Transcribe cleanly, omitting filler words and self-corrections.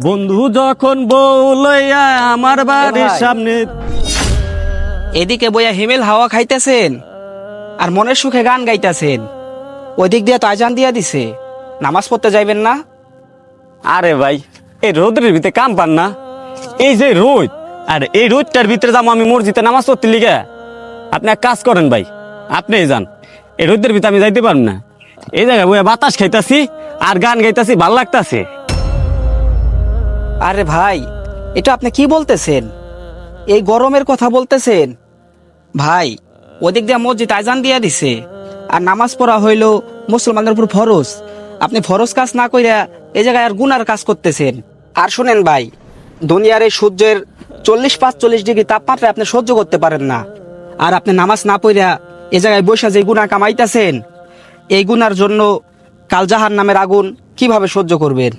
বন্ধু যখন বউ লইয়া আমার বাড়ির সামনে। এদিকে বইয়া হিমেল হাওয়া খাইতেছেন আর মনের সুখে গান গাইতেছেন, ওইদিক দিয়ে তো আজান দিয়া দিছে, নামাজ পড়তে যাইবেন না? আরে ভাই, এই রোদের ভিতরে কাম পান না? এই যে রোদ, আর এই রোদটার ভিতরে যাবো আমি মসজিদে নামাজ পড়তে লিগে? আপনি এক কাজ করেন ভাই, আপনি যান, এই রোদের ভিতরে আমি যাইতে পারব না। এই জায়গায় বইয়া বাতাস খাইতাছি আর গান গাইতাছি, ভাল লাগতাছে। আরে ভাই, এটা আপনি কি বলতেছেন? এই গরমের কথা বলতেছেন? ভাই, ওদিক দিয়ে মসজিদ আজান দিয়া দিছে, আর নামাজ পড়া হইল মুসলমানদের উপর ফরজ। আপনি ফরজ কাজ না কইরা এই জায়গায় আর গুনার কাজ করতেছেন। আর শুনেন ভাই, দুনিয়ার এই সূর্যের 40-45 ডিগ্রি তাপমাত্রা আপনি সহ্য করতে পারেন না, আর আপনি নামাজ না পড়া এই জায়গায় বসে যে গুনাহ কামাইতেছেন, এই গুনার জন্য কাল জাহান্নামের আগুন কিভাবে সহ্য করবেন?